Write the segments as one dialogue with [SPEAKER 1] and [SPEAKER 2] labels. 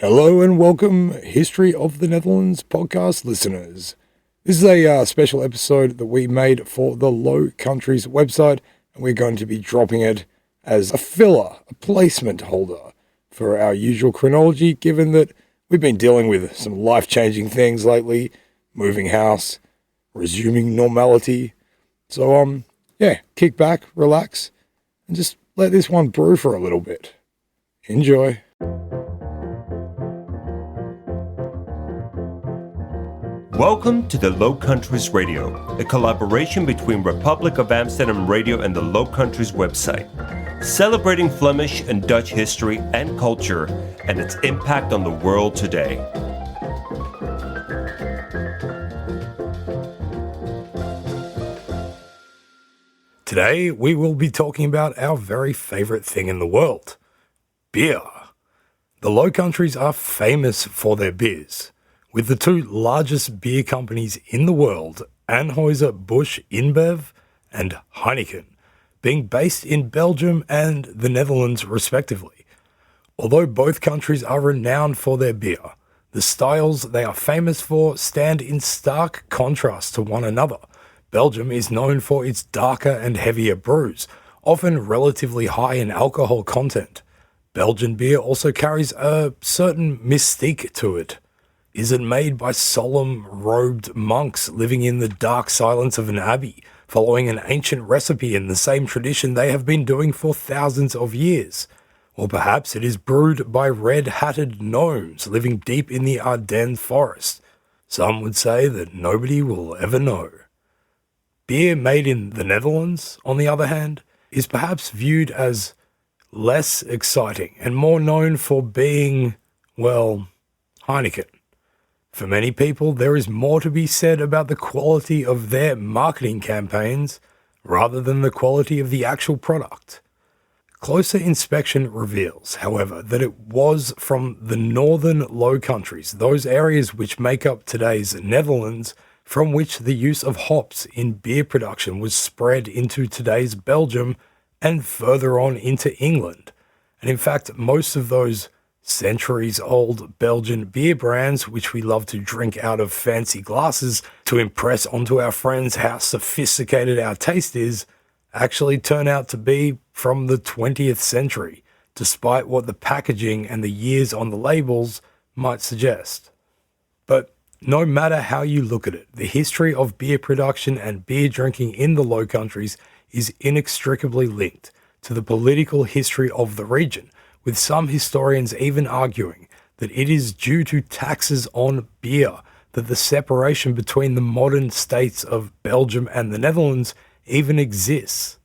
[SPEAKER 1] Hello and welcome, History of the Netherlands podcast listeners. This is a special episode that we made for the Low Countries website, and we're going to be dropping it as a filler, a placement holder for our usual chronology, given that we've been dealing with some life-changing things lately, moving house, resuming normality. So, kick back, relax, and just let this one brew for a little bit. Enjoy.
[SPEAKER 2] Welcome to the Low Countries Radio, a collaboration between Republic of Amsterdam Radio and the Low Countries website, celebrating Flemish and Dutch history and culture and its impact on the world today.
[SPEAKER 1] Today, we will be talking about our very favorite thing in the world, beer. The Low Countries are famous for their beers, with the two largest beer companies in the world, Anheuser-Busch InBev and Heineken, being based in Belgium and the Netherlands respectively. Although both countries are renowned for their beer, the styles they are famous for stand in stark contrast to one another. Belgium is known for its darker and heavier brews, often relatively high in alcohol content. Belgian beer also carries a certain mystique to it. Is it made by solemn, robed monks living in the dark silence of an abbey, following an ancient recipe in the same tradition they have been doing for thousands of years? Or perhaps it is brewed by red-hatted gnomes living deep in the Ardennes forest. Some would say that nobody will ever know. Beer made in the Netherlands, on the other hand, is perhaps viewed as less exciting and more known for being, well, Heineken. For many people, there is more to be said about the quality of their marketing campaigns rather than the quality of the actual product. Closer inspection reveals, however, that it was from the northern Low Countries, those areas which make up today's Netherlands, from which the use of hops in beer production was spread into today's Belgium and further on into England. And in fact, most of those centuries-old Belgian beer brands, which we love to drink out of fancy glasses to impress onto our friends how sophisticated our taste is, actually turn out to be from the 20th century, despite what the packaging and the years on the labels might suggest. But no matter how you look at it, the history of beer production and beer drinking in the Low Countries is inextricably linked to the political history of the region, with some historians even arguing that it is due to taxes on beer that the separation between the modern states of Belgium and the Netherlands even exists.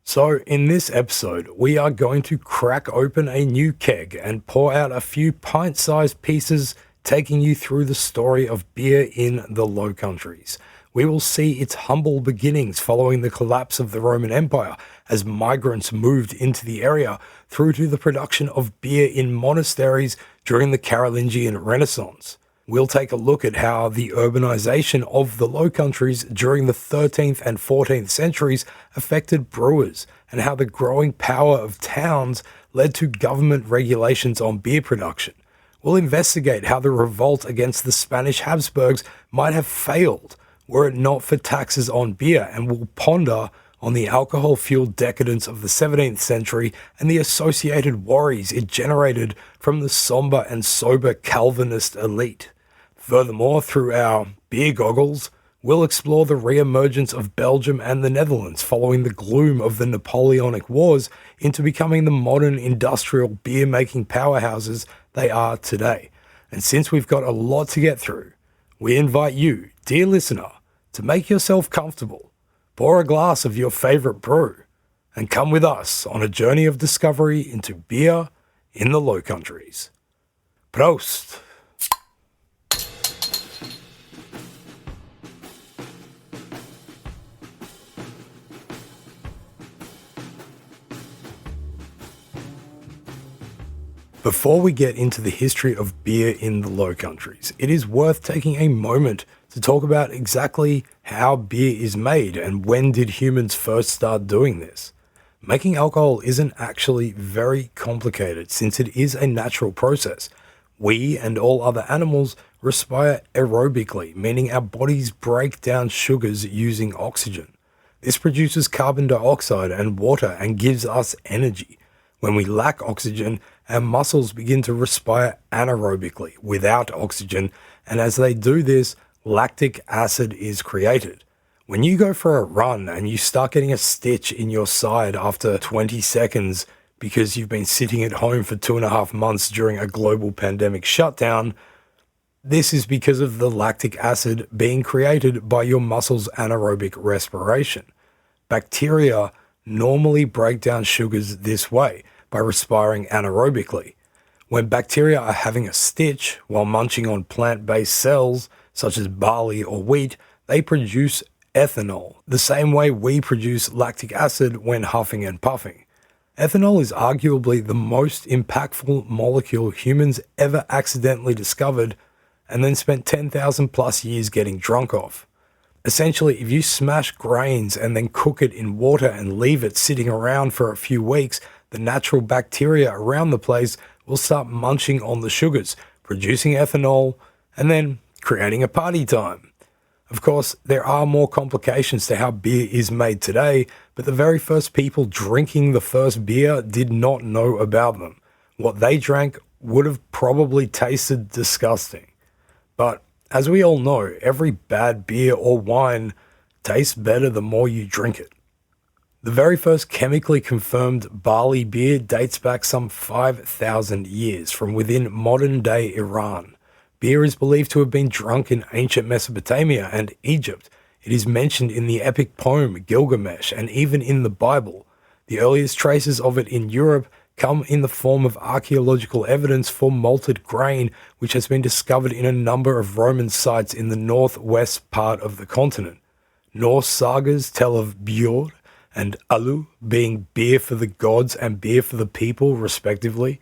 [SPEAKER 1] So in this episode, we are going to crack open a new keg and pour out a few pint-sized pieces, taking you through the story of beer in the Low Countries. We will see its humble beginnings following the collapse of the Roman Empire as migrants moved into the area, through to the production of beer in monasteries during the Carolingian Renaissance. We'll take a look at how the urbanization of the Low Countries during the 13th and 14th centuries affected brewers, and how the growing power of towns led to government regulations on beer production. We'll investigate how the revolt against the Spanish Habsburgs might have failed were it not for taxes on beer, and we'll ponder on the alcohol-fueled decadence of the 17th century and the associated worries it generated from the somber and sober Calvinist elite. Furthermore, through our beer goggles, we'll explore the re-emergence of Belgium and the Netherlands following the gloom of the Napoleonic Wars into becoming the modern industrial beer-making powerhouses they are today. And since we've got a lot to get through, we invite you, dear listener, to make yourself comfortable, pour a glass of your favorite brew, and come with us on a journey of discovery into beer in the Low Countries. Proost! Before we get into the history of beer in the Low Countries, it is worth taking a moment to talk about exactly how beer is made and when did humans first start doing this. Making alcohol isn't actually very complicated since it is a natural process. We and all other animals respire aerobically, meaning our bodies break down sugars using oxygen. This produces carbon dioxide and water and gives us energy. When we lack oxygen, our muscles begin to respire anaerobically without oxygen, and as they do this, lactic acid is created. When you go for a run and you start getting a stitch in your side after 20 seconds because you've been sitting at home for 2.5 months during a global pandemic shutdown, this is because of the lactic acid being created by your muscles' anaerobic respiration. Bacteria normally break down sugars this way, by respiring anaerobically. When bacteria are having a stitch while munching on plant-based cells, such as barley or wheat, they produce ethanol, the same way we produce lactic acid when huffing and puffing. Ethanol is arguably the most impactful molecule humans ever accidentally discovered and then spent 10,000 plus years getting drunk off. Essentially, if you smash grains and then cook it in water and leave it sitting around for a few weeks, the natural bacteria around the place will start munching on the sugars, producing ethanol, and then creating a party time. Of course, there are more complications to how beer is made today, but the very first people drinking the first beer did not know about them. What they drank would have probably tasted disgusting. But as we all know, every bad beer or wine tastes better the more you drink it. The very first chemically confirmed barley beer dates back some 5,000 years from within modern-day Iran. Beer is believed to have been drunk in ancient Mesopotamia and Egypt. It is mentioned in the epic poem Gilgamesh and even in the Bible. The earliest traces of it in Europe come in the form of archaeological evidence for malted grain, which has been discovered in a number of Roman sites in the northwest part of the continent. Norse sagas tell of Björn and Alu being beer for the gods and beer for the people, respectively.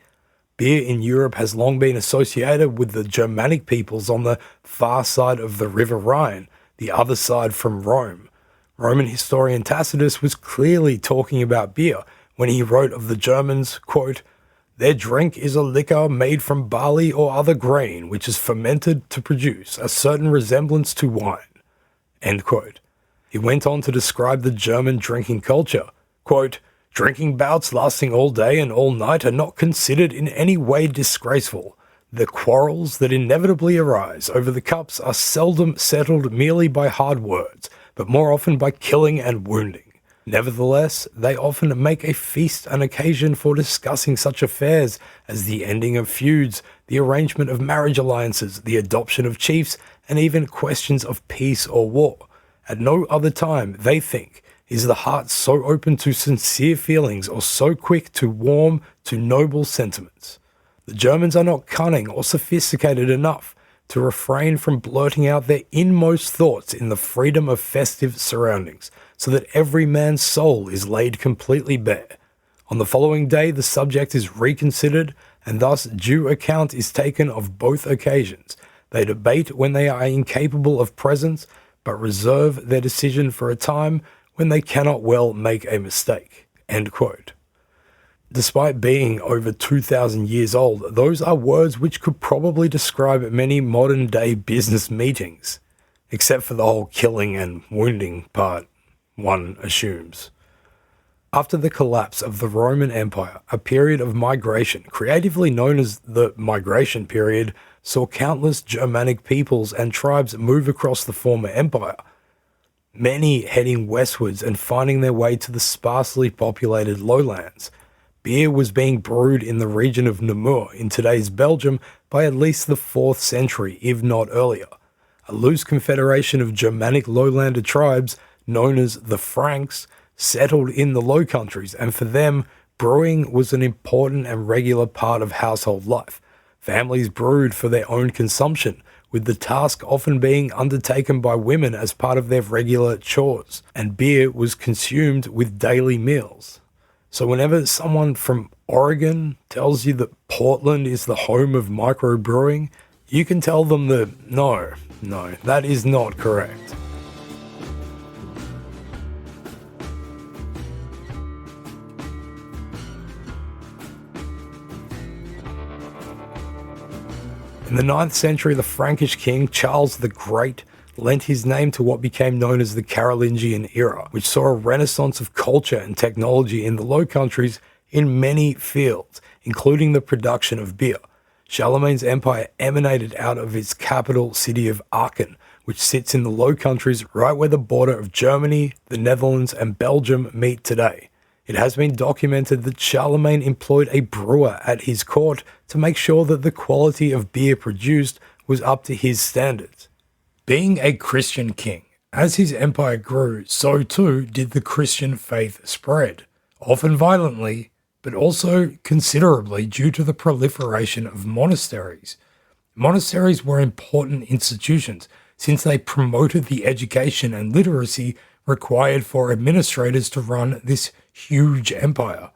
[SPEAKER 1] Beer in Europe has long been associated with the Germanic peoples on the far side of the River Rhine, the other side from Rome. Roman historian Tacitus was clearly talking about beer when he wrote of the Germans, quote, "Their drink is a liquor made from barley or other grain, which is fermented to produce a certain resemblance to wine," end quote. He went on to describe the German drinking culture. Quote, "Drinking bouts lasting all day and all night are not considered in any way disgraceful. The quarrels that inevitably arise over the cups are seldom settled merely by hard words, but more often by killing and wounding. Nevertheless, they often make a feast an occasion for discussing such affairs as the ending of feuds, the arrangement of marriage alliances, the adoption of chiefs, and even questions of peace or war. At no other time, they think, is the heart so open to sincere feelings or so quick to warm to noble sentiments. The Germans are not cunning or sophisticated enough to refrain from blurting out their inmost thoughts in the freedom of festive surroundings, so that every man's soul is laid completely bare. On the following day, the subject is reconsidered, and thus due account is taken of both occasions. They debate when they are incapable of presence, but reserve their decision for a time when they cannot well make a mistake." End quote. Despite being over 2,000 years old, those are words which could probably describe many modern-day business meetings, except for the whole killing and wounding part, one assumes. After the collapse of the Roman Empire, a period of migration, creatively known as the Migration Period, saw countless Germanic peoples and tribes move across the former empire, many heading westwards and finding their way to the sparsely populated lowlands. Beer was being brewed in the region of Namur in today's Belgium by at least the 4th century, if not earlier. A loose confederation of Germanic lowlander tribes, known as the Franks, settled in the Low Countries, and for them, brewing was an important and regular part of household life. Families brewed for their own consumption, with the task often being undertaken by women as part of their regular chores, and beer was consumed with daily meals. So whenever someone from Oregon tells you that Portland is the home of microbrewing, you can tell them that no, that is not correct. In the 9th century, the Frankish king Charles the Great lent his name to what became known as the Carolingian era, which saw a renaissance of culture and technology in the Low Countries in many fields, including the production of beer. Charlemagne's empire emanated out of its capital city of Aachen, which sits in the Low Countries right where the border of Germany, the Netherlands, and Belgium meet today. It has been documented that Charlemagne employed a brewer at his court to make sure that the quality of beer produced was up to his standards. Being a Christian king, as his empire grew, so too did the Christian faith spread, often violently, but also considerably due to the proliferation of monasteries. Monasteries were important institutions since they promoted the education and literacy required for administrators to run this huge empire.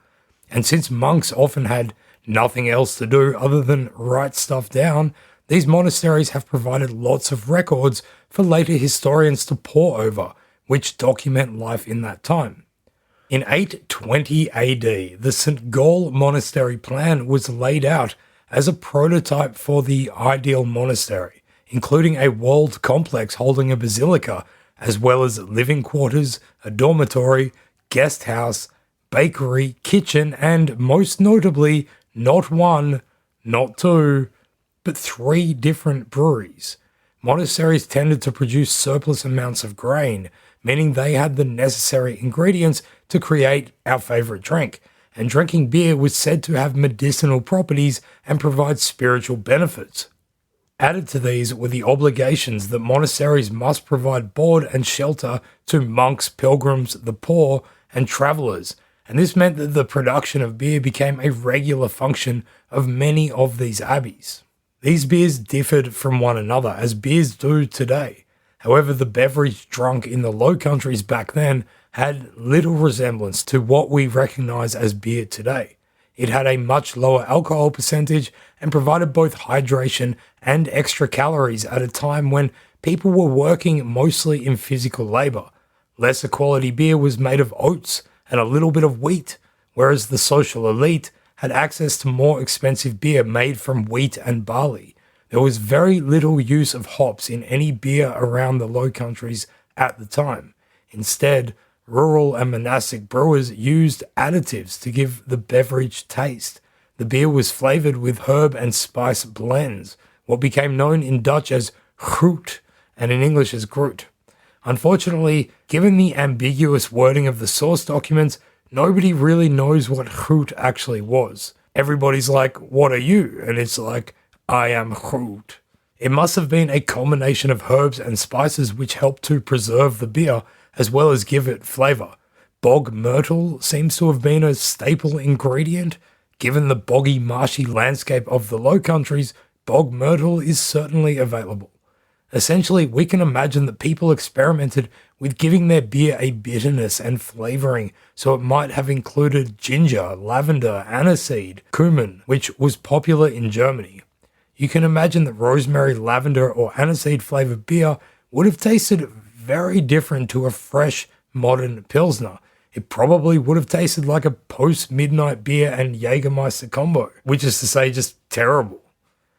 [SPEAKER 1] And since monks often had nothing else to do other than write stuff down, these monasteries have provided lots of records for later historians to pore over, which document life in that time. In 820 AD, the St. Gall monastery plan was laid out as a prototype for the ideal monastery, including a walled complex holding a basilica, as well as living quarters, a dormitory, guest house, bakery, kitchen, and most notably, not one, not two, but 3 different breweries. Monasteries tended to produce surplus amounts of grain, meaning they had the necessary ingredients to create our favorite drink, and drinking beer was said to have medicinal properties and provide spiritual benefits. Added to these were the obligations that monasteries must provide board and shelter to monks, pilgrims, the poor, and travelers, and this meant that the production of beer became a regular function of many of these abbeys. These beers differed from one another, as beers do today. However, the beverage drunk in the Low Countries back then had little resemblance to what we recognize as beer today. It had a much lower alcohol percentage and provided both hydration and extra calories at a time when people were working mostly in physical labor. Lesser quality beer was made of oats and a little bit of wheat, whereas the social elite had access to more expensive beer made from wheat and barley. There was very little use of hops in any beer around the Low Countries at the time. Instead, rural and monastic brewers used additives to give the beverage taste. The beer was flavored with herb and spice blends, what became known in Dutch as groot and in English as groot. Unfortunately, given the ambiguous wording of the source documents, nobody really knows what groot actually was. Everybody's like, "What are you?" And it's like, "I am groot." It must have been a combination of herbs and spices which helped to preserve the beer as well as give it flavor. Bog myrtle seems to have been a staple ingredient. Given the boggy, marshy landscape of the Low Countries, bog myrtle is certainly available. Essentially, we can imagine that people experimented with giving their beer a bitterness and flavoring, so it might have included ginger, lavender, aniseed, cumin, which was popular in Germany. You can imagine that rosemary, lavender, or aniseed flavored beer would have tasted very different to a fresh, modern Pilsner. It probably would have tasted like a post-midnight beer and Jägermeister combo, which is to say just terrible.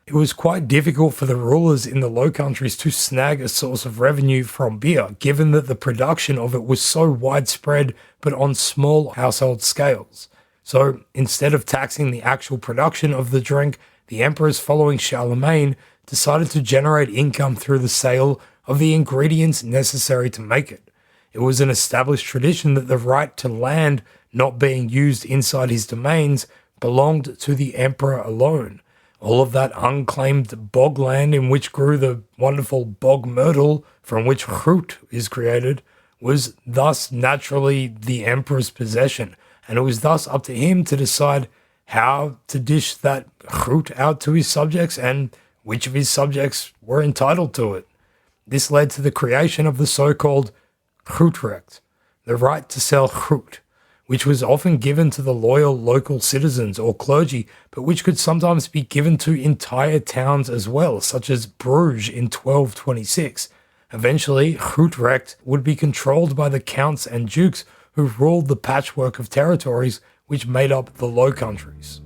[SPEAKER 1] It was quite difficult for the rulers in the Low Countries to snag a source of revenue from beer, given that the production of it was so widespread but on small household scales. So instead of taxing the actual production of the drink, the emperors following Charlemagne decided to generate income through the sale of the ingredients necessary to make it. It was an established tradition that the right to land not being used inside his domains belonged to the emperor alone. All of that unclaimed bogland in which grew the wonderful bog myrtle from which groot is created was thus naturally the emperor's possession, and it was thus up to him to decide how to dish that groot out to his subjects and which of his subjects were entitled to it. This led to the creation of the so-called grootrecht, the right to sell groot, which was often given to the loyal local citizens or clergy, but which could sometimes be given to entire towns as well, such as Bruges in 1226. Eventually, grootrecht would be controlled by the counts and dukes who ruled the patchwork of territories which made up the Low Countries.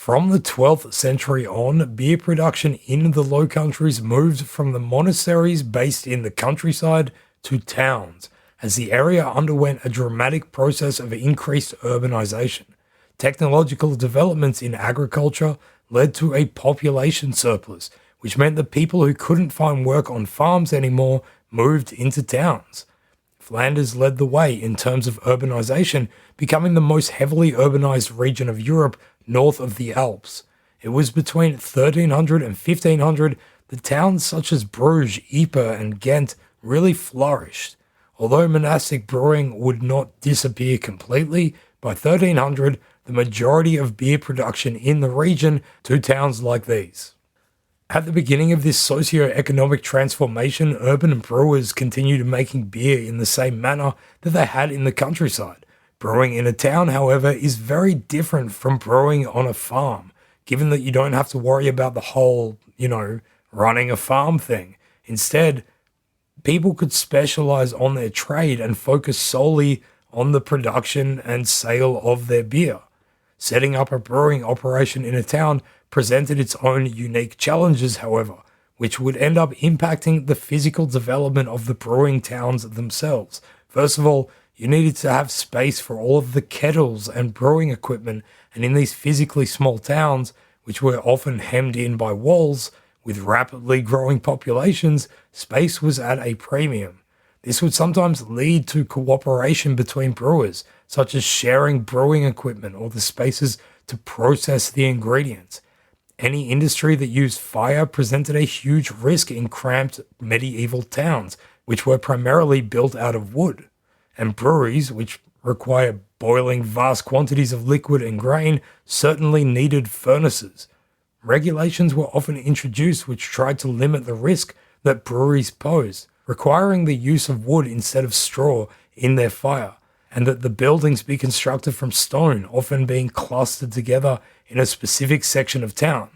[SPEAKER 1] From the 12th century on, beer production in the Low Countries moved from the monasteries based in the countryside to towns, as the area underwent a dramatic process of increased urbanization. Technological developments in agriculture led to a population surplus, which meant that people who couldn't find work on farms anymore moved into towns. Flanders led the way in terms of urbanization, becoming the most heavily urbanized region of Europe north of the Alps. It was between 1300 and 1500 that towns such as Bruges, Ypres, and Ghent really flourished. Although monastic brewing would not disappear completely, by 1300 the majority of beer production in the region to towns like these. At the beginning of this socio-economic transformation, urban brewers continued making beer in the same manner that they had in the countryside. Brewing in a town, however, is very different from brewing on a farm, given that you don't have to worry about the whole, running a farm thing. Instead, people could specialize on their trade and focus solely on the production and sale of their beer. Setting up a brewing operation in a town presented its own unique challenges, however, which would end up impacting the physical development of the brewing towns themselves. First of all, you needed to have space for all of the kettles and brewing equipment, and in these physically small towns, which were often hemmed in by walls, with rapidly growing populations, space was at a premium. This would sometimes lead to cooperation between brewers, such as sharing brewing equipment or the spaces to process the ingredients. Any industry that used fire presented a huge risk in cramped medieval towns, which were primarily built out of wood. And breweries, which require boiling vast quantities of liquid and grain, certainly needed furnaces. Regulations were often introduced which tried to limit the risk that breweries pose, requiring the use of wood instead of straw in their fire, and that the buildings be constructed from stone, often being clustered together in a specific section of town,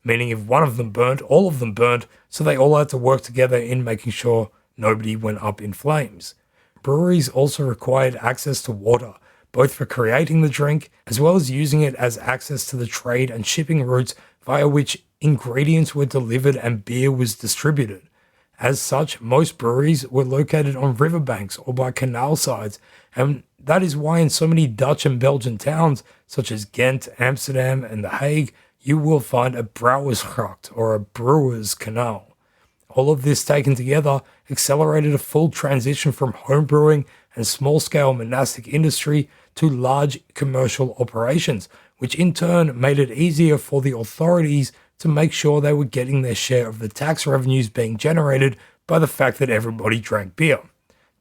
[SPEAKER 1] meaning if one of them burnt, all of them burnt, so they all had to work together in making sure nobody went up in flames. Breweries also required access to water, both for creating the drink as well as using it as access to the trade and shipping routes via which ingredients were delivered and beer was distributed. As such, most breweries were located on riverbanks or by canal sides, and that is why in so many Dutch and Belgian towns, such as Ghent, Amsterdam, and The Hague, you will find a brouwersgracht or a brewer's canal. All of this taken together accelerated a full transition from homebrewing and small-scale monastic industry to large commercial operations, which in turn made it easier for the authorities to make sure they were getting their share of the tax revenues being generated by the fact that everybody drank beer.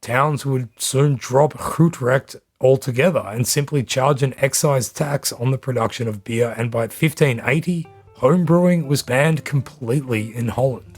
[SPEAKER 1] Towns would soon drop goedrecht altogether and simply charge an excise tax on the production of beer, and by 1580, homebrewing was banned completely in Holland.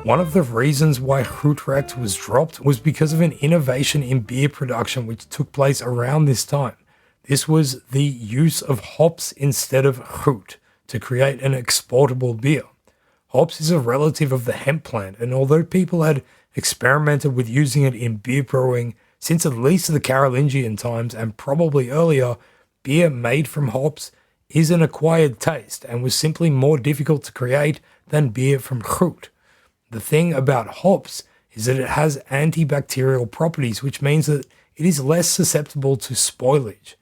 [SPEAKER 1] One of the reasons why goedrecht was dropped was because of an innovation in beer production which took place around this time. This was the use of hops instead of goed to create an exportable beer. Hops is a relative of the hemp plant, and although people had experimented with using it in beer brewing since at least the Carolingian times and probably earlier, beer made from hops is an acquired taste and was simply more difficult to create than beer from goed. The thing about hops is that it has antibacterial properties, which means that it is less susceptible to spoilage.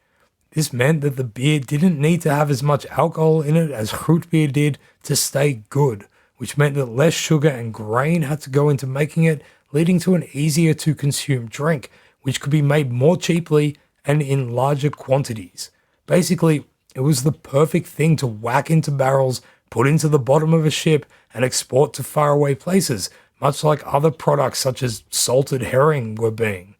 [SPEAKER 1] This meant that the beer didn't need to have as much alcohol in it as goed beer did to stay good, which meant that less sugar and grain had to go into making it, leading to an easier to consume drink, which could be made more cheaply and in larger quantities. Basically, it was the perfect thing to whack into barrels, put into the bottom of a ship, and export to faraway places, much like other products such as salted herring were being.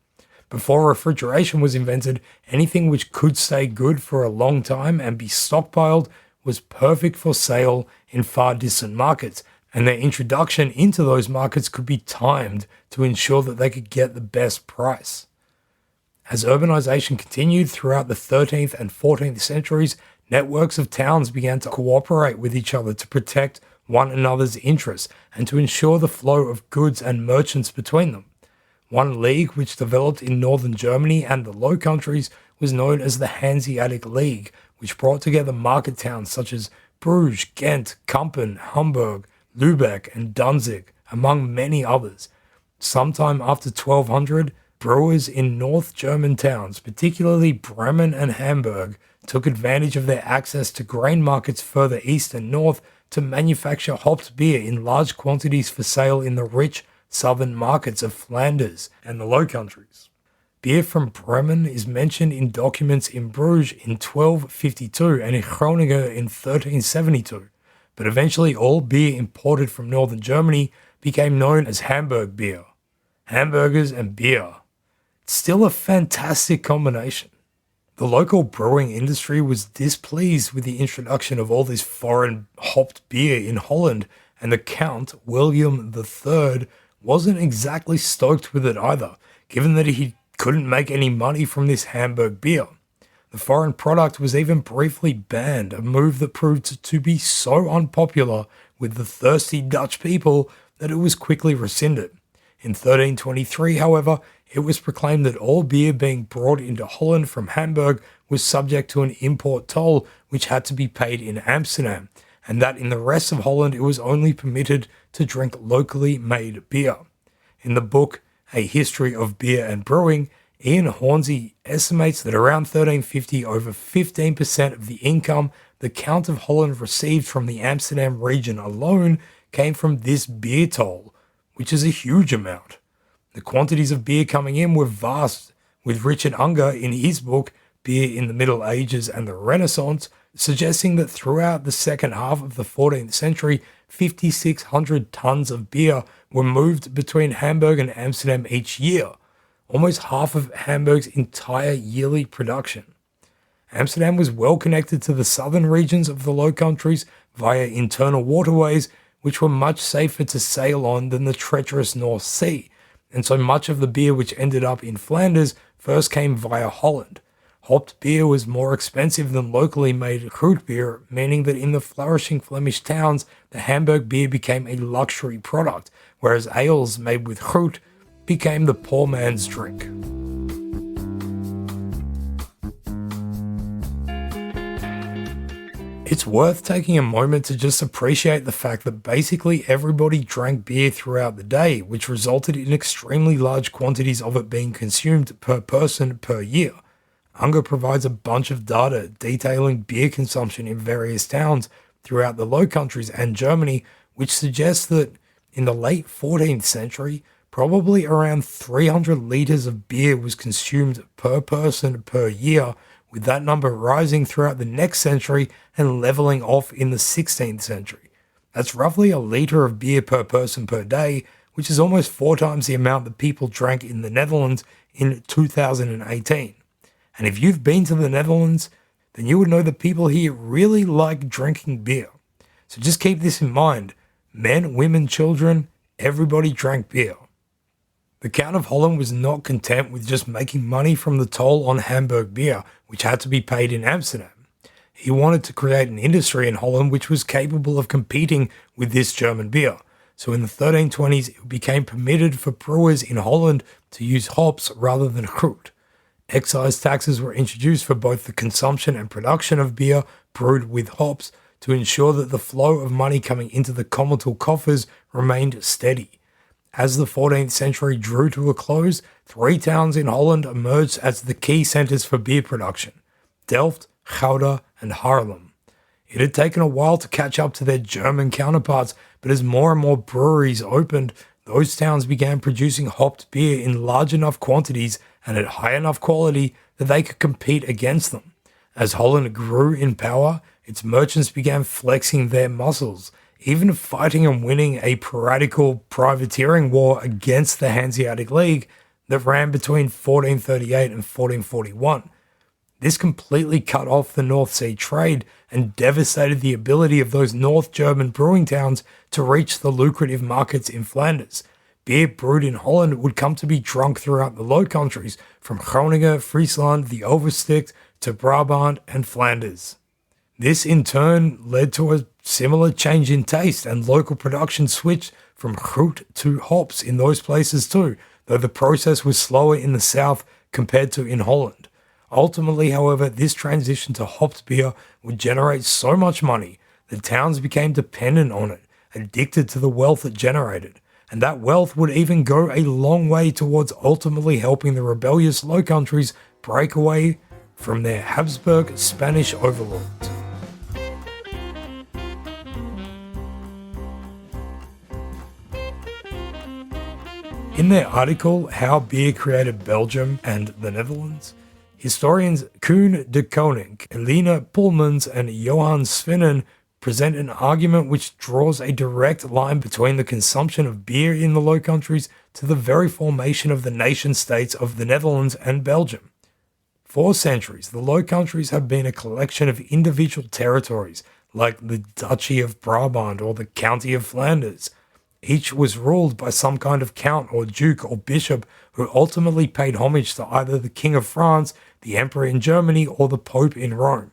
[SPEAKER 1] Before refrigeration was invented, anything which could stay good for a long time and be stockpiled was perfect for sale in far distant markets, and their introduction into those markets could be timed to ensure that they could get the best price. As urbanization continued throughout the 13th and 14th centuries, networks of towns began to cooperate with each other to protect one another's interests and to ensure the flow of goods and merchants between them. One league which developed in northern Germany and the Low Countries was known as the Hanseatic League, which brought together market towns such as Bruges, Ghent, Kampen, Hamburg, Lübeck, and Danzig, among many others. Sometime after 1200, brewers in North German towns, particularly Bremen and Hamburg, took advantage of their access to grain markets further east and north to manufacture hopped beer in large quantities for sale in the rich southern markets of Flanders and the Low Countries. Beer from Bremen is mentioned in documents in Bruges in 1252 and in Groningen in 1372, but eventually all beer imported from northern Germany became known as Hamburg beer. Hamburgers and beer. It's still a fantastic combination. The local brewing industry was displeased with the introduction of all this foreign hopped beer in Holland, and the Count, William III, wasn't exactly stoked with it either, given that he couldn't make any money from this Hamburg beer. The foreign product was even briefly banned, a move that proved to be so unpopular with the thirsty Dutch people that it was quickly rescinded. In 1323, however, it was proclaimed that all beer being brought into Holland from Hamburg was subject to an import toll which had to be paid in Amsterdam, and that in the rest of Holland it was only permitted to drink locally made beer. In the book A History of Beer and Brewing, Ian Hornsey estimates that around 1350 over 15% of the income the Count of Holland received from the Amsterdam region alone came from this beer toll, which is a huge amount. The quantities of beer coming in were vast, with Richard Unger in his book Beer in the Middle Ages and the Renaissance suggesting that throughout the second half of the 14th century, 5,600 tons of beer were moved between Hamburg and Amsterdam each year, almost half of Hamburg's entire yearly production. Amsterdam was well connected to the southern regions of the Low Countries via internal waterways, which were much safer to sail on than the treacherous North Sea, and so much of the beer which ended up in Flanders first came via Holland. Hopped beer was more expensive than locally made Groot beer, meaning that in the flourishing Flemish towns, the Hamburg beer became a luxury product, whereas ales made with Groot became the poor man's drink. It's worth taking a moment to just appreciate the fact that basically everybody drank beer throughout the day, which resulted in extremely large quantities of it being consumed per person per year. Unger provides a bunch of data detailing beer consumption in various towns throughout the Low Countries and Germany, which suggests that in the late 14th century, probably around 300 litres of beer was consumed per person per year, with that number rising throughout the next century and leveling off in the 16th century. That's roughly a litre of beer per person per day, which is almost 4 times the amount that people drank in the Netherlands in 2018. And if you've been to the Netherlands, then you would know that people here really like drinking beer. So just keep this in mind. Men, women, children, everybody drank beer. The Count of Holland was not content with just making money from the toll on Hamburg beer, which had to be paid in Amsterdam. He wanted to create an industry in Holland which was capable of competing with this German beer. So in the 1320s, it became permitted for brewers in Holland to use hops rather than Groot. Excise taxes were introduced for both the consumption and production of beer brewed with hops to ensure that the flow of money coming into the Kommetal coffers remained steady. As the 14th century drew to a close, 3 towns in Holland emerged as the key centers for beer production: Delft, Gouda, and Haarlem. It had taken a while to catch up to their German counterparts, but as more and more breweries opened, those towns began producing hopped beer in large enough quantities and at high enough quality that they could compete against them. As Holland grew in power, its merchants began flexing their muscles, even fighting and winning a piratical privateering war against the Hanseatic League that ran between 1438 and 1441. This completely cut off the North Sea trade and devastated the ability of those North German brewing towns to reach the lucrative markets in Flanders. Beer brewed in Holland would come to be drunk throughout the Low Countries, from Groningen, Friesland, the Oversticht, to Brabant and Flanders. This in turn led to a similar change in taste, and local production switched from fruit to hops in those places too, though the process was slower in the south compared to in Holland. Ultimately, however, this transition to hopped beer would generate so much money that towns became dependent on it, addicted to the wealth it generated, and that wealth would even go a long way towards ultimately helping the rebellious Low Countries break away from their Habsburg Spanish overlords. In their article, How Beer Created Belgium and the Netherlands, historians Koen de Koning, Elena Pullmans, and Johan Svinnen present an argument which draws a direct line between the consumption of beer in the Low Countries to the very formation of the nation-states of the Netherlands and Belgium. For centuries, the Low Countries have been a collection of individual territories, like the Duchy of Brabant or the County of Flanders. Each was ruled by some kind of count or duke or bishop who ultimately paid homage to either the King of France, the Emperor in Germany, or the Pope in Rome.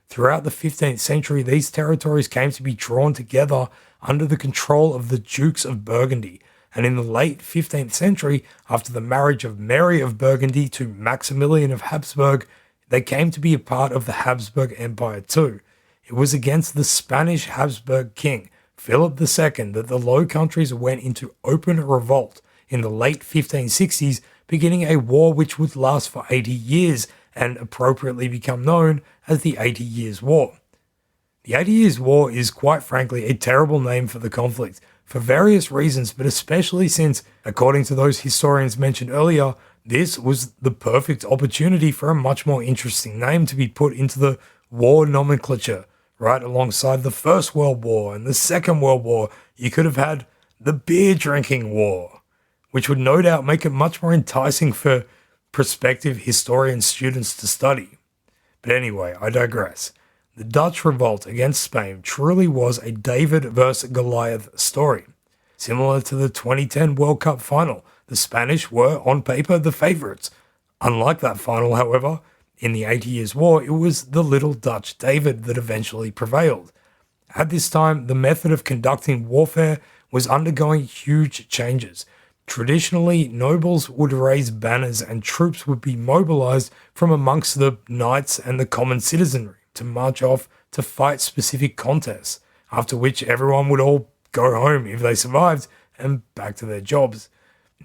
[SPEAKER 1] Throughout the 15th century, these territories came to be drawn together under the control of the Dukes of Burgundy, and in the late 15th century, after the marriage of Mary of Burgundy to Maximilian of Habsburg, they came to be a part of the Habsburg Empire too. It was against the Spanish Habsburg king, Philip II, that the Low Countries went into open revolt in the late 1560s, beginning a war which would last for 80 years and appropriately become known as the 80 Years' War. The 80 Years' War is quite frankly a terrible name for the conflict, for various reasons, but especially since, according to those historians mentioned earlier, this was the perfect opportunity for a much more interesting name to be put into the war nomenclature. Right alongside the First World War and the Second World War, you could have had the Beer Drinking War, which would no doubt make it much more enticing for prospective historian students to study. But anyway, I digress. The Dutch revolt against Spain truly was a David versus Goliath story. Similar to the 2010 World Cup final, the Spanish were, on paper, the favourites. Unlike that final, however, in the 80 Years' War, it was the little Dutch David that eventually prevailed. At this time, the method of conducting warfare was undergoing huge changes. Traditionally, nobles would raise banners and troops would be mobilized from amongst the knights and the common citizenry to march off to fight specific contests, after which everyone would all go home if they survived and back to their jobs.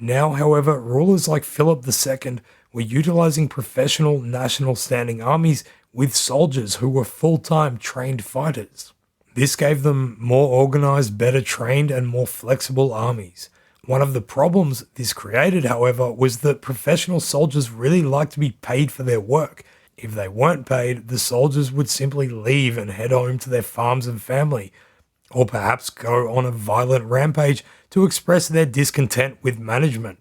[SPEAKER 1] Now, however, rulers like Philip II were utilizing professional national standing armies with soldiers who were full-time trained fighters. This gave them more organized, better trained, and more flexible armies. One of the problems this created, however, was that professional soldiers really liked to be paid for their work. If they weren't paid, the soldiers would simply leave and head home to their farms and family, or perhaps go on a violent rampage to express their discontent with management.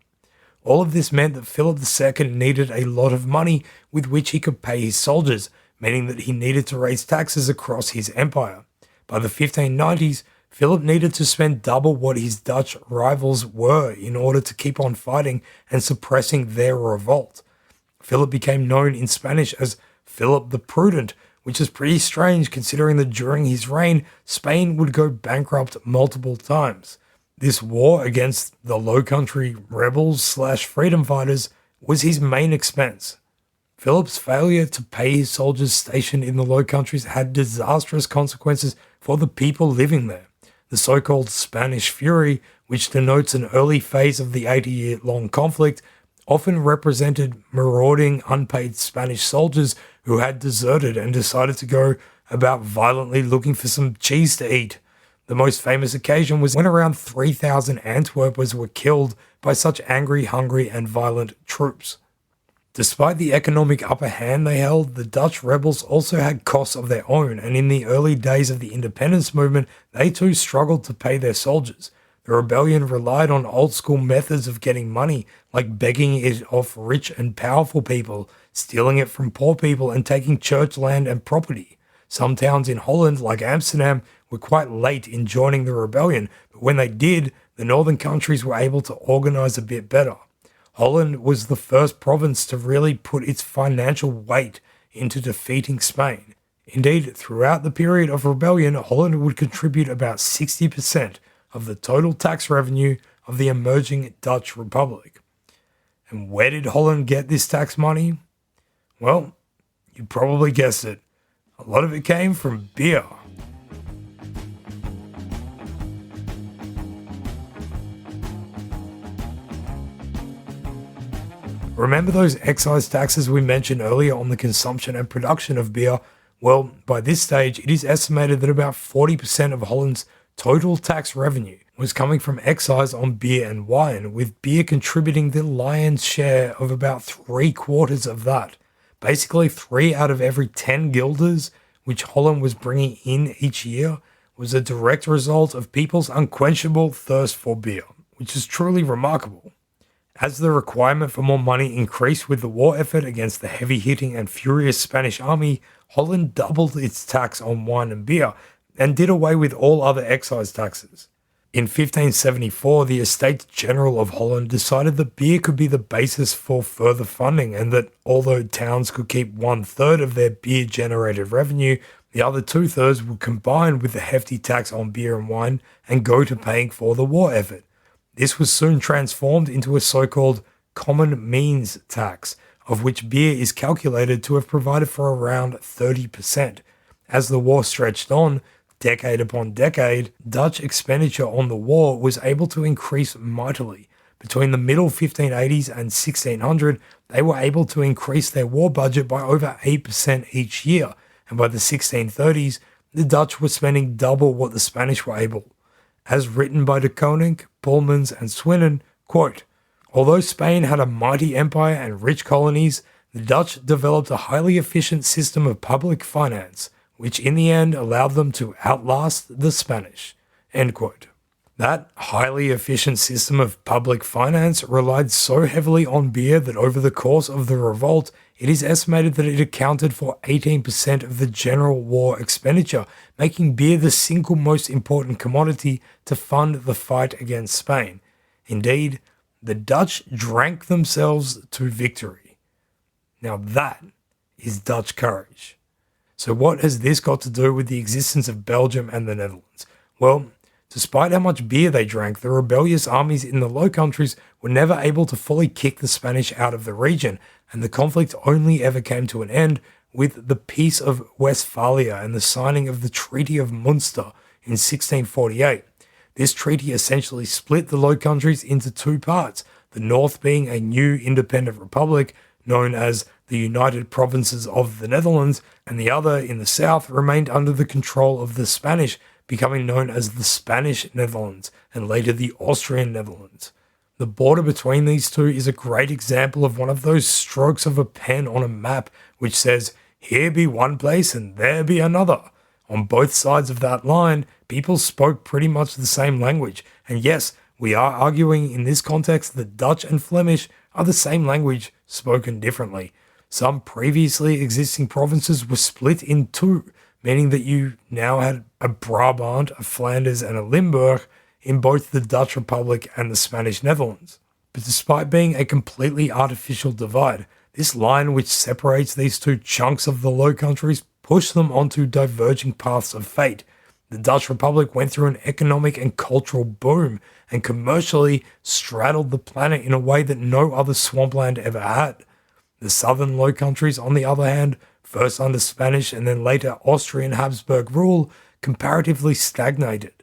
[SPEAKER 1] All of this meant that Philip II needed a lot of money with which he could pay his soldiers, meaning that he needed to raise taxes across his empire. By the 1590s, Philip needed to spend double what his Dutch rivals were in order to keep on fighting and suppressing their revolt. Philip became known in Spanish as Philip the Prudent, which is pretty strange considering that during his reign, Spain would go bankrupt multiple times. This war against the Low Country rebels/freedom fighters was his main expense. Philip's failure to pay his soldiers stationed in the Low Countries had disastrous consequences for the people living there. The so-called Spanish Fury, which denotes an early phase of the 80-year-long conflict, often represented marauding, unpaid Spanish soldiers who had deserted and decided to go about violently looking for some cheese to eat. The most famous occasion was when around 3,000 Antwerpers were killed by such angry, hungry, and violent troops. Despite the economic upper hand they held, the Dutch rebels also had costs of their own, and in the early days of the independence movement, they too struggled to pay their soldiers. The rebellion relied on old-school methods of getting money, like begging it off rich and powerful people, stealing it from poor people, and taking church land and property. Some towns in Holland, like Amsterdam, were quite late in joining the rebellion, but when they did, the northern countries were able to organize a bit better. Holland was the first province to really put its financial weight into defeating Spain. Indeed, throughout the period of rebellion, Holland would contribute about 60% of the total tax revenue of the emerging Dutch Republic. And where did Holland get this tax money? Well, you probably guessed it. A lot of it came from beer. Remember those excise taxes we mentioned earlier on the consumption and production of beer? Well, by this stage, it is estimated that about 40% of Holland's total tax revenue was coming from excise on beer and wine, with beer contributing the lion's share of about 3/4 of that. Basically, 3 out of every 10 guilders which Holland was bringing in each year was a direct result of people's unquenchable thirst for beer, which is truly remarkable. As the requirement for more money increased with the war effort against the heavy-hitting and furious Spanish army, Holland doubled its tax on wine and beer and did away with all other excise taxes. In 1574, the Estates General of Holland decided that beer could be the basis for further funding, and that although towns could keep 1/3 of their beer-generated revenue, the other 2/3 would combine with the hefty tax on beer and wine and go to paying for the war effort. This was soon transformed into a so-called common means tax, of which beer is calculated to have provided for around 30%. As the war stretched on, decade upon decade, Dutch expenditure on the war was able to increase mightily. Between the middle 1580s and 1600, they were able to increase their war budget by over 8% each year, and by the 1630s, the Dutch were spending double what the Spanish were able. As written by de Koning, Pullmans, and Swinen, quote, "Although Spain had a mighty empire and rich colonies, the Dutch developed a highly efficient system of public finance, which in the end allowed them to outlast the Spanish." End quote. That highly efficient system of public finance relied so heavily on beer that over the course of the revolt, it is estimated that it accounted for 18% of the general war expenditure, making beer the single most important commodity to fund the fight against Spain. Indeed, the Dutch drank themselves to victory. Now that is Dutch courage. So what has this got to do with the existence of Belgium and the Netherlands? Well, despite how much beer they drank, the rebellious armies in the Low Countries were never able to fully kick the Spanish out of the region, and the conflict only ever came to an end with the Peace of Westphalia and the signing of the Treaty of Munster in 1648. This treaty essentially split the Low Countries into two parts, the north being a new independent republic known as the United Provinces of the Netherlands, and the other in the south remained under the control of the Spanish, becoming known as the Spanish Netherlands and later the Austrian Netherlands. The border between these two is a great example of one of those strokes of a pen on a map which says, here be one place and there be another. On both sides of that line, people spoke pretty much the same language, and yes, we are arguing in this context that Dutch and Flemish are the same language spoken differently. Some previously existing provinces were split in two, meaning that you now had a Brabant, a Flanders, and a Limburg in both the Dutch Republic and the Spanish Netherlands. But despite being a completely artificial divide, this line which separates these two chunks of the Low Countries pushed them onto diverging paths of fate. The Dutch Republic went through an economic and cultural boom, and commercially straddled the planet in a way that no other swampland ever had. The southern Low Countries, on the other hand, first under Spanish and then later Austrian Habsburg rule, comparatively stagnated.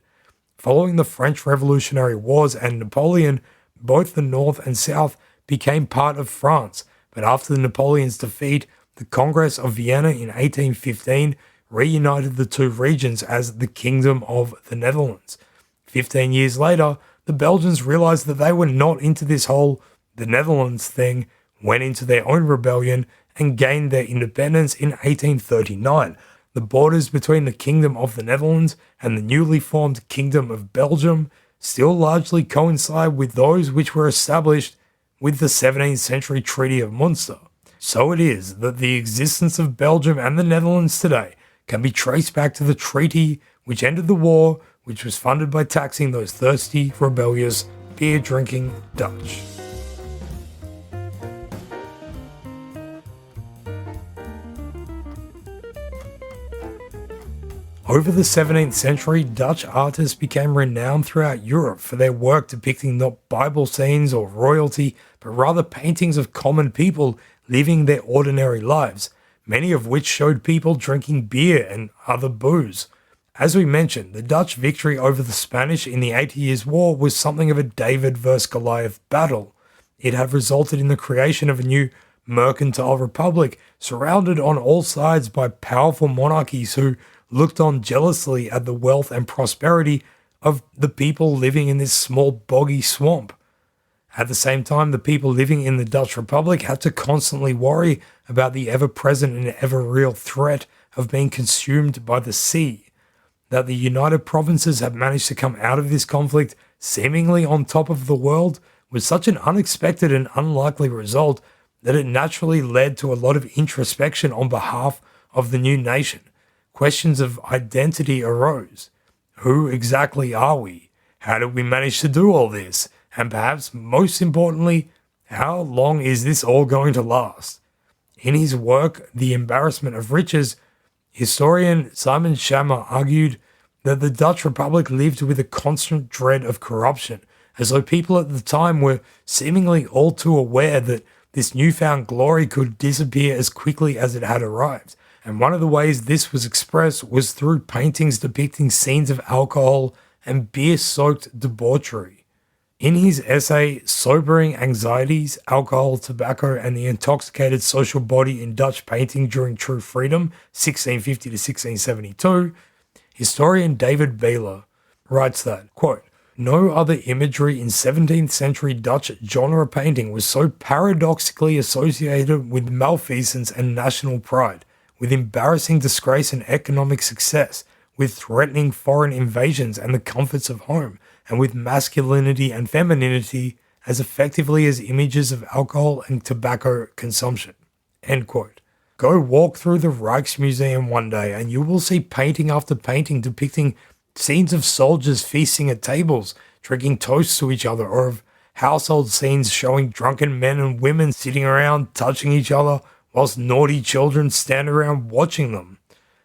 [SPEAKER 1] Following the French Revolutionary Wars and Napoleon, both the north and south became part of France, but after Napoleon's defeat, the Congress of Vienna in 1815 reunited the two regions as the Kingdom of the Netherlands. 15 years later, the Belgians realized that they were not into this whole the Netherlands thing, went into their own rebellion, and gained their independence in 1839. The borders between the Kingdom of the Netherlands and the newly formed Kingdom of Belgium still largely coincide with those which were established with the 17th century Treaty of Munster. So it is that the existence of Belgium and the Netherlands today can be traced back to the treaty which ended the war, which was funded by taxing those thirsty, rebellious, beer-drinking Dutch. Over the 17th century, Dutch artists became renowned throughout Europe for their work depicting not Bible scenes or royalty, but rather paintings of common people living their ordinary lives, many of which showed people drinking beer and other booze. As we mentioned, the Dutch victory over the Spanish in the 80 Years' War was something of a David versus Goliath battle. It had resulted in the creation of a new mercantile republic surrounded on all sides by powerful monarchies who looked on jealously at the wealth and prosperity of the people living in this small boggy swamp. At the same time, the people living in the Dutch Republic had to constantly worry about the ever-present and ever-real threat of being consumed by the sea. That the United Provinces had managed to come out of this conflict seemingly on top of the world was such an unexpected and unlikely result that it naturally led to a lot of introspection on behalf of the new nation. Questions of identity arose. Who exactly are we? How did we manage to do all this? And perhaps most importantly, how long is this all going to last? In his work, The Embarrassment of Riches, historian Simon Schama argued that the Dutch Republic lived with a constant dread of corruption, as though people at the time were seemingly all too aware that this newfound glory could disappear as quickly as it had arrived. And one of the ways this was expressed was through paintings depicting scenes of alcohol and beer-soaked debauchery. In his essay, Sobering Anxieties, Alcohol, Tobacco, and the Intoxicated Social Body in Dutch Painting During True Freedom, 1650 to 1672, historian David Baylor writes that, quote, no other imagery in 17th century Dutch genre painting was so paradoxically associated with malfeasance and national pride, with embarrassing disgrace and economic success, with threatening foreign invasions and the comforts of home, and with masculinity and femininity as effectively as images of alcohol and tobacco consumption. End quote. Go walk through the Rijksmuseum one day and you will see painting after painting depicting scenes of soldiers feasting at tables, drinking toasts to each other, or of household scenes showing drunken men and women sitting around touching each other whilst naughty children stand around watching them.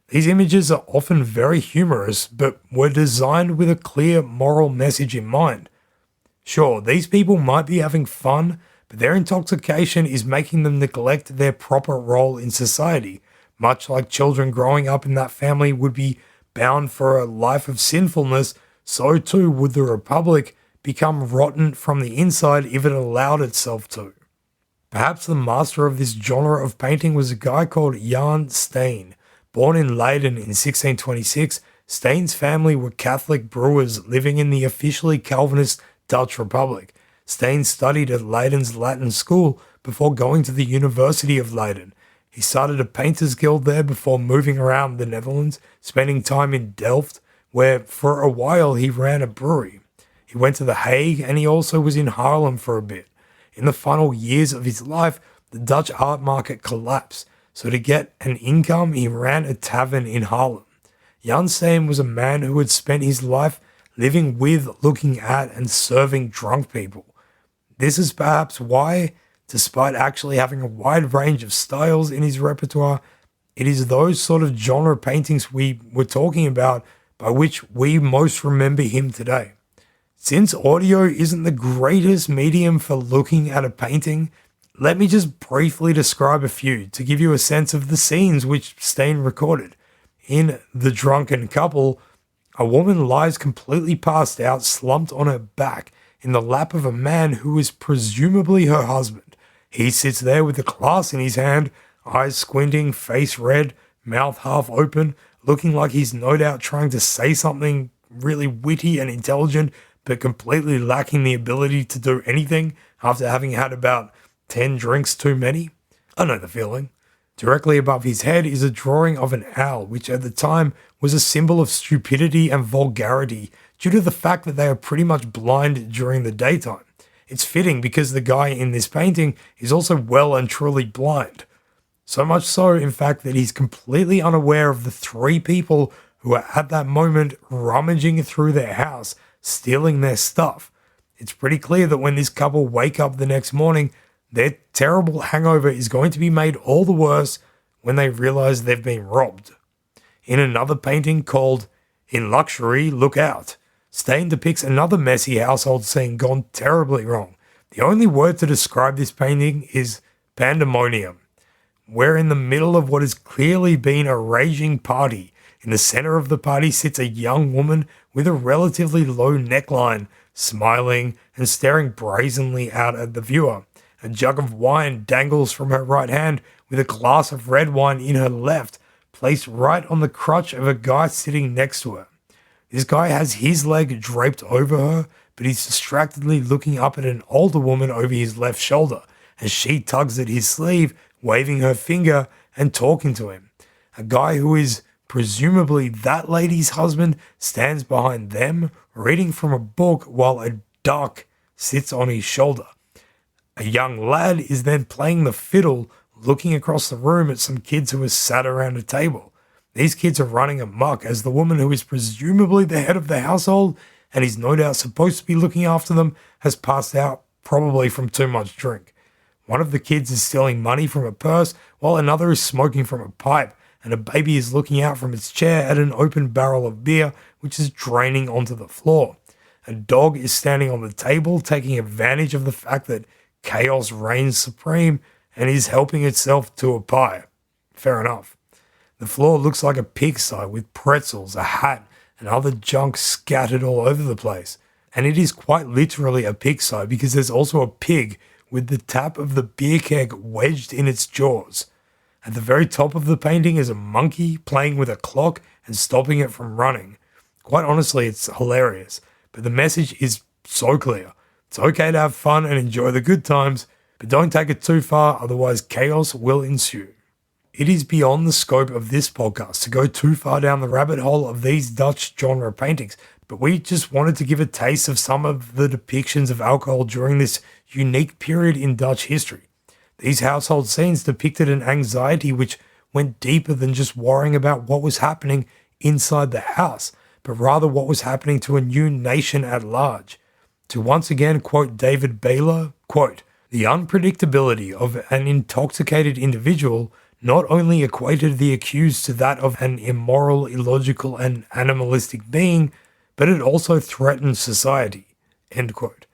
[SPEAKER 1] These images are often very humorous, but were designed with a clear moral message in mind. Sure, these people might be having fun, but their intoxication is making them neglect their proper role in society, much like children growing up in that family would be bound for a life of sinfulness. So too would the Republic become rotten from the inside if it allowed itself to. Perhaps the master of this genre of painting was a guy called Jan Steen. Born in Leiden in 1626, Steen's family were Catholic brewers living in the officially Calvinist Dutch Republic. Steen studied at Leiden's Latin school before going to the University of Leiden. He started a painters guild there before moving around the Netherlands, spending time in Delft, where for a while he ran a brewery. He went to The Hague and he also was in Haarlem for a bit. In the final years of his life, the Dutch art market collapsed, so to get an income, he ran a tavern in Haarlem. Jan Steen was a man who had spent his life living with, looking at, and serving drunk people. This is perhaps why, despite actually having a wide range of styles in his repertoire, it is those sort of genre paintings we were talking about by which we most remember him today. Since audio isn't the greatest medium for looking at a painting, let me just briefly describe a few to give you a sense of the scenes which Steen recorded. In The Drunken Couple, a woman lies completely passed out, slumped on her back, in the lap of a man who is presumably her husband. He sits there with a glass in his hand, eyes squinting, face red, mouth half open, looking like he's no doubt trying to say something really witty and intelligent, but completely lacking the ability to do anything after having had about 10 drinks too many. I know the feeling. Directly above his head is a drawing of an owl, which at the time was a symbol of stupidity and vulgarity due to the fact that they are pretty much blind during the daytime. It's fitting because the guy in this painting is also well and truly blind. So much so, in fact, that he's completely unaware of the 3 people who are at that moment rummaging through their house, stealing their stuff. It's pretty clear that when this couple wake up the next morning, their terrible hangover is going to be made all the worse when they realize they've been robbed. In another painting called In Luxury, Look Out, Stein depicts another messy household scene gone terribly wrong. The only word to describe this painting is pandemonium. We're in the middle of what has clearly been a raging party. In the center of the party sits a young woman with a relatively low neckline, smiling and staring brazenly out at the viewer. A jug of wine dangles from her right hand with a glass of red wine in her left, placed right on the crotch of a guy sitting next to her. This guy has his leg draped over her, but he's distractedly looking up at an older woman over his left shoulder, as she tugs at his sleeve, waving her finger and talking to him. A guy who is presumably that lady's husband stands behind them, reading from a book while a duck sits on his shoulder. A young lad is then playing the fiddle, looking across the room at some kids who are sat around a table. These kids are running amok as the woman who is presumably the head of the household and is no doubt supposed to be looking after them has passed out, probably from too much drink. One of the kids is stealing money from a purse while another is smoking from a pipe, and a baby is looking out from its chair at an open barrel of beer which is draining onto the floor. A dog is standing on the table taking advantage of the fact that chaos reigns supreme and is helping itself to a pie. Fair enough. The floor looks like a pigsty with pretzels, a hat, and other junk scattered all over the place. And it is quite literally a pigsty because there's also a pig with the tap of the beer keg wedged in its jaws. At the very top of the painting is a monkey playing with a clock and stopping it from running. Quite honestly, it's hilarious, but the message is so clear. It's okay to have fun and enjoy the good times, but don't take it too far, otherwise chaos will ensue. It is beyond the scope of this podcast to go too far down the rabbit hole of these Dutch genre paintings, but we just wanted to give a taste of some of the depictions of alcohol during this unique period in Dutch history. These household scenes depicted an anxiety which went deeper than just worrying about what was happening inside the house, but rather what was happening to a new nation at large. To once again quote David Baylor, quote, "The unpredictability of an intoxicated individual not only equated the accused to that of an immoral, illogical, and animalistic being, but it also threatened society." End quote.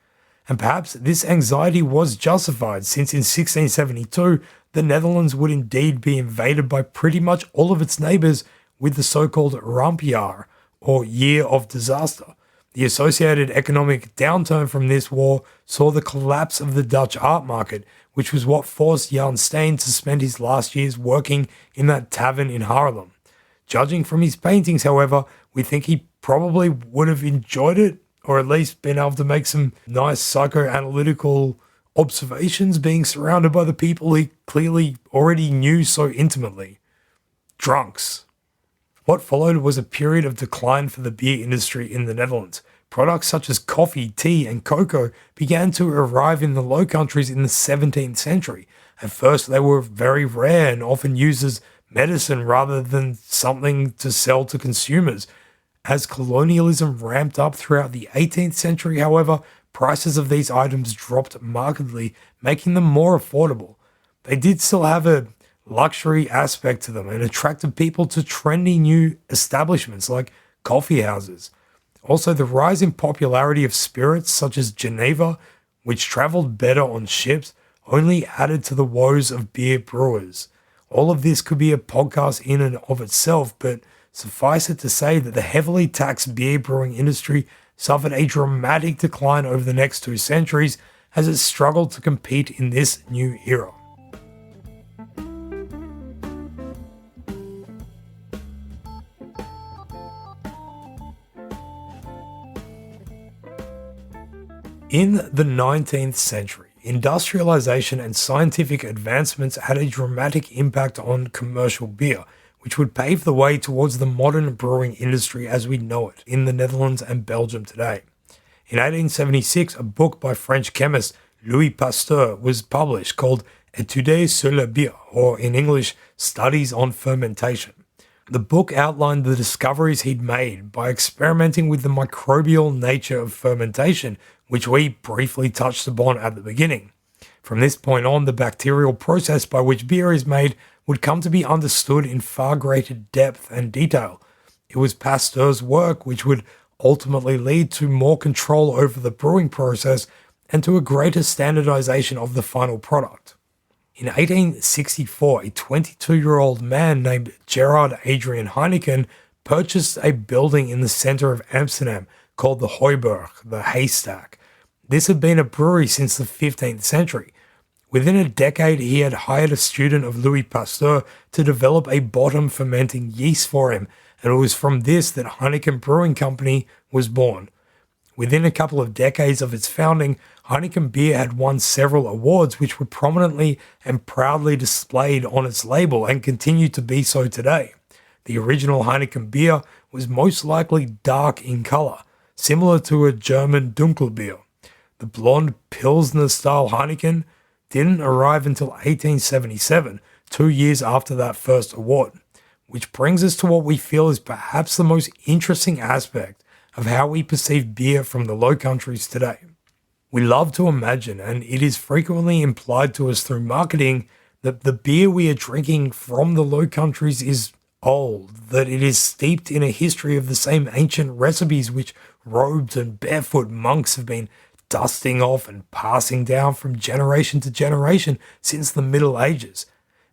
[SPEAKER 1] And perhaps this anxiety was justified, since in 1672 the Netherlands would indeed be invaded by pretty much all of its neighbours with the so-called rampjaar, or Year of Disaster. The associated economic downturn from this war saw the collapse of the Dutch art market, which was what forced Jan Steen to spend his last years working in that tavern in Haarlem. Judging from his paintings, however, we think he probably would have enjoyed it, or at least been able to make some nice psychoanalytical observations being surrounded by the people he clearly already knew so intimately. Drunks. What followed was a period of decline for the beer industry in the Netherlands. Products such as coffee, tea, and cocoa began to arrive in the Low Countries in the 17th century. At first, they were very rare and often used as medicine rather than something to sell to consumers. As colonialism ramped up throughout the 18th century, however, prices of these items dropped markedly, making them more affordable. They did still have a luxury aspect to them and attracted people to trendy new establishments like coffee houses. Also, the rise in popularity of spirits such as Geneva, which traveled better on ships, only added to the woes of beer brewers. All of this could be a podcast in and of itself, but suffice it to say that the heavily taxed beer brewing industry suffered a dramatic decline over the next 2 centuries as it struggled to compete in this new era. In the 19th century, industrialization and scientific advancements had a dramatic impact on commercial beer, which would pave the way towards the modern brewing industry as we know it in the Netherlands and Belgium today. In 1876, a book by French chemist Louis Pasteur was published called Études sur la bière, or in English, Studies on Fermentation. The book outlined the discoveries he'd made by experimenting with the microbial nature of fermentation, which we briefly touched upon at the beginning. From this point on, the bacterial process by which beer is made would come to be understood in far greater depth and detail. It was Pasteur's work which would ultimately lead to more control over the brewing process and to a greater standardization of the final product. In 1864, a 22-year-old man named Gerard Adrian Heineken purchased a building in the center of Amsterdam called the Hooiberg, the haystack. This had been a brewery since the 15th century. Within a decade, he had hired a student of Louis Pasteur to develop a bottom fermenting yeast for him, and it was from this that Heineken Brewing Company was born. Within a couple of decades of its founding, Heineken beer had won several awards which were prominently and proudly displayed on its label and continue to be so today. The original Heineken beer was most likely dark in color, similar to a German Dunkelbier. The blonde Pilsner-style Heineken didn't arrive until 1877, 2 years after that first award, which brings us to what we feel is perhaps the most interesting aspect of how we perceive beer from the Low Countries today. We love to imagine, and it is frequently implied to us through marketing, that the beer we are drinking from the Low Countries is old, that it is steeped in a history of the same ancient recipes which robed and barefoot monks have been dusting off and passing down from generation to generation since the Middle Ages.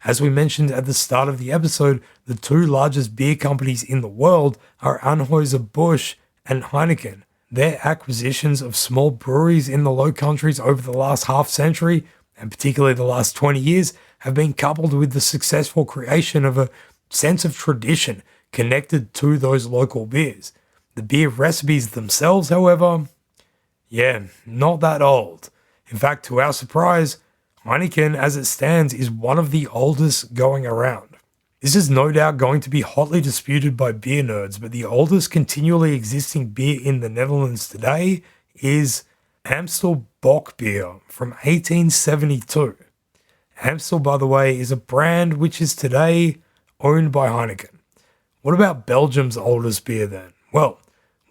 [SPEAKER 1] As we mentioned at the start of the episode, the two largest beer companies in the world are Anheuser-Busch and Heineken. Their acquisitions of small breweries in the Low Countries over the last half century, and particularly the last 20 years, have been coupled with the successful creation of a sense of tradition connected to those local beers. The beer recipes themselves, however, not that old. In fact, to our surprise, Heineken as it stands is one of the oldest going around. This is no doubt going to be hotly disputed by beer nerds, but the oldest continually existing beer in the Netherlands today is Amstel Bock beer from 1872. Amstel, by the way, is a brand which is today owned by Heineken. What about Belgium's oldest beer then? Well,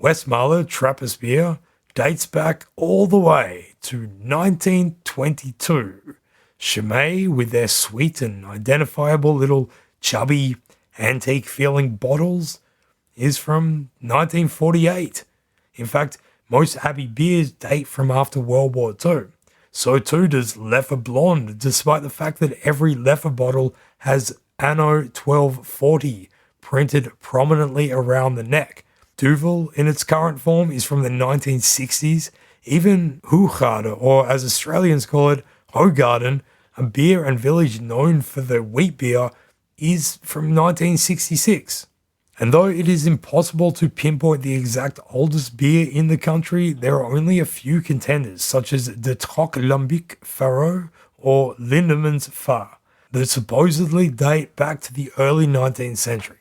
[SPEAKER 1] Westmalle Trappist beer dates back all the way to 1922. Chimay, with their sweet and identifiable little chubby, antique-feeling bottles, is from 1948. In fact, most Abbey beers date from after World War II. So too does Leffe Blonde, despite the fact that every Leffe bottle has Anno 1240 printed prominently around the neck. Duvel, in its current form, is from the 1960s. Even Hoegaarden, or as Australians call it, Hoegaarden, a beer and village known for their wheat beer, is from 1966. And though it is impossible to pinpoint the exact oldest beer in the country, there are only a few contenders, such as De Troc Lambic Faro or Lindemans Far, that supposedly date back to the early 19th century.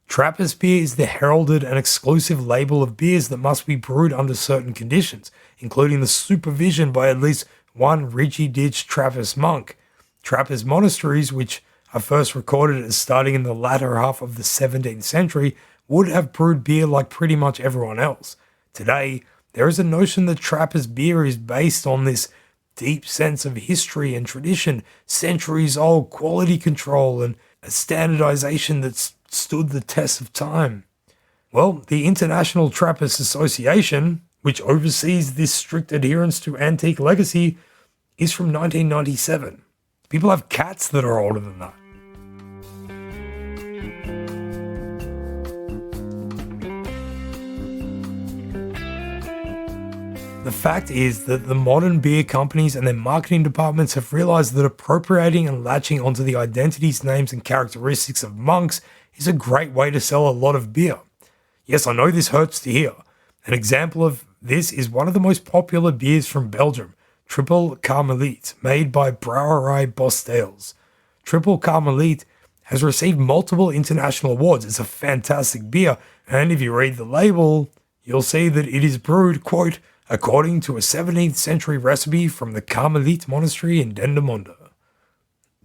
[SPEAKER 1] Trappist beer is the heralded and exclusive label of beers that must be brewed under certain conditions, including the supervision by at least one Rijie-Dijk Trappist monk. Trappist monasteries, which are first recorded as starting in the latter half of the 17th century, would have brewed beer like pretty much everyone else. Today, there is a notion that Trappist beer is based on this deep sense of history and tradition, centuries-old quality control, and a standardization that's stood the test of time. Well, the International Trappist Association, which oversees this strict adherence to antique legacy, is from 1997. People have cats that are older than that. The fact is that the modern beer companies and their marketing departments have realized that appropriating and latching onto the identities, names, and characteristics of monks is a great way to sell a lot of beer. Yes, I know this hurts to hear. An example of this is one of the most popular beers from Belgium, Triple Carmelite, made by Brouwerij Bostales. Triple Carmelite has received multiple international awards. It's a fantastic beer, and if you read the label, you'll see that it is brewed, quote, according to a 17th century recipe from the Carmelite monastery in Dendermonde.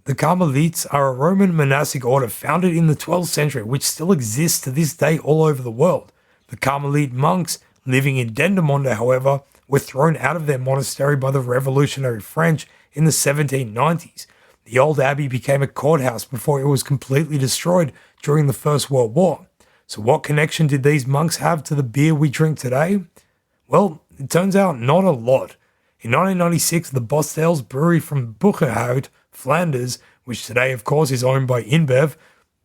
[SPEAKER 1] The Carmelites are a Roman monastic order founded in the 12th century, which still exists to this day all over the world. The Carmelite monks living in Dendermonde, however, were thrown out of their monastery by the revolutionary French in the 1790s. The old abbey became a courthouse before it was completely destroyed during the First World War. So what connection did these monks have to the beer we drink today? Well, it turns out not a lot. In 1996, the Bostel's brewery from Buchenhout, Flanders, which today of course is owned by InBev,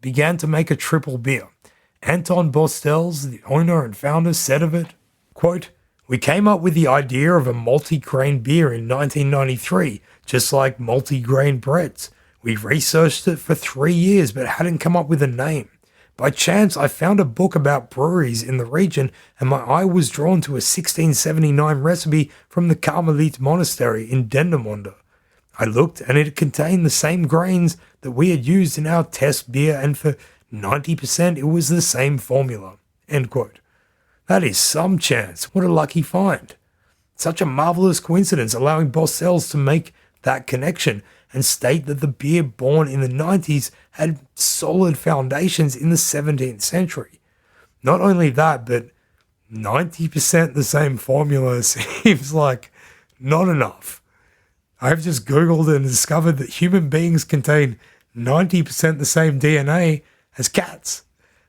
[SPEAKER 1] began to make a triple beer. Anton Bostels, the owner and founder, said of it, quote, "We came up with the idea of a multi-grain beer in 1993, just like multi-grain breads. We researched it for 3 years but hadn't come up with a name. By chance, I found a book about breweries in the region and my eye was drawn to a 1679 recipe from the Carmelite monastery in Dendermonde. I looked and it contained the same grains that we had used in our test beer and for 90% it was the same formula." End quote. That is some chance. What a lucky find. Such a marvelous coincidence, allowing Bostels to make that connection and state that the beer born in the 90s had solid foundations in the 17th century. Not only that, but 90% the same formula seems like not enough. I've just Googled and discovered that human beings contain 90% the same DNA as cats.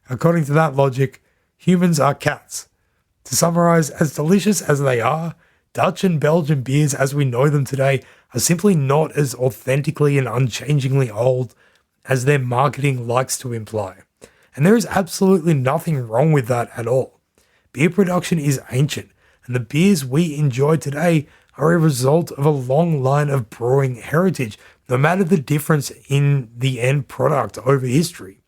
[SPEAKER 1] According to that logic, humans are cats. To summarize, as delicious as they are, Dutch and Belgian beers as we know them today are simply not as authentically and unchangingly old as their marketing likes to imply. And there is absolutely nothing wrong with that at all. Beer production is ancient, and the beers we enjoy today are a result of a long line of brewing heritage, no matter the difference in the end product over history.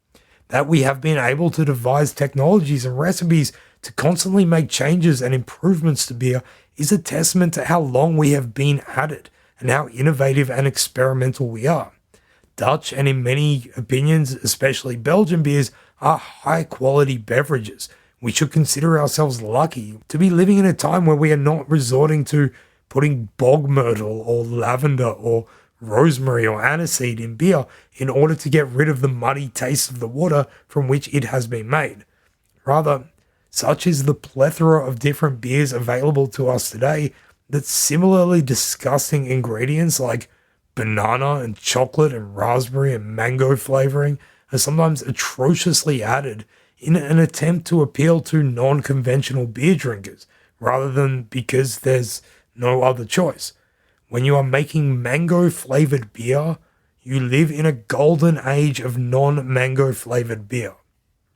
[SPEAKER 1] That we have been able to devise technologies and recipes to constantly make changes and improvements to beer is a testament to how long we have been at it and how innovative and experimental we are. Dutch and in many opinions, especially Belgian beers, are high quality beverages. We should consider ourselves lucky to be living in a time where we are not resorting to putting bog myrtle or lavender or rosemary or aniseed in beer in order to get rid of the muddy taste of the water from which it has been made. Rather, such is the plethora of different beers available to us today that similarly disgusting ingredients like banana and chocolate and raspberry and mango flavoring are sometimes atrociously added in an attempt to appeal to non-conventional beer drinkers, rather than because there's no other choice. When you are making mango-flavored beer, you live in a golden age of non-mango-flavored beer.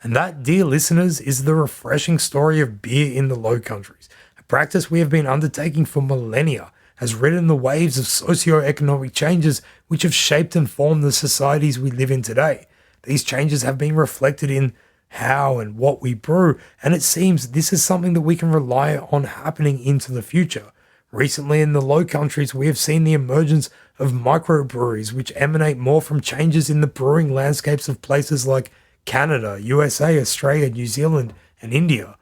[SPEAKER 1] And that, dear listeners, is the refreshing story of beer in the Low Countries, a practice we have been undertaking for millennia, has ridden the waves of socio-economic changes which have shaped and formed the societies we live in today. These changes have been reflected in how and what we brew, and it seems this is something that we can rely on happening into the future. Recently in the Low Countries, we have seen the emergence of microbreweries which emanate more from changes in the brewing landscapes of places like Canada, USA, Australia, New Zealand, and India.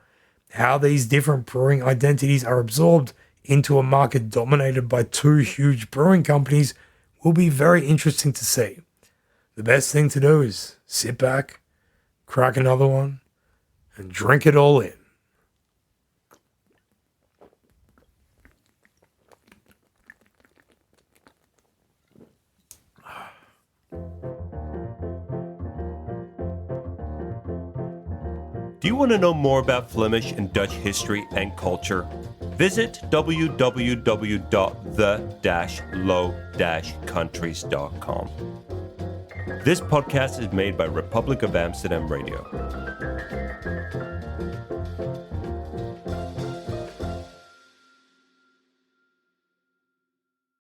[SPEAKER 1] How these different brewing identities are absorbed into a market dominated by two huge brewing companies will be very interesting to see. The best thing to do is sit back, crack another one, and drink it all in.
[SPEAKER 2] Do you want to know more about Flemish and Dutch history and culture? Visit www.the-low-countries.com. This podcast is made by Republic of Amsterdam Radio.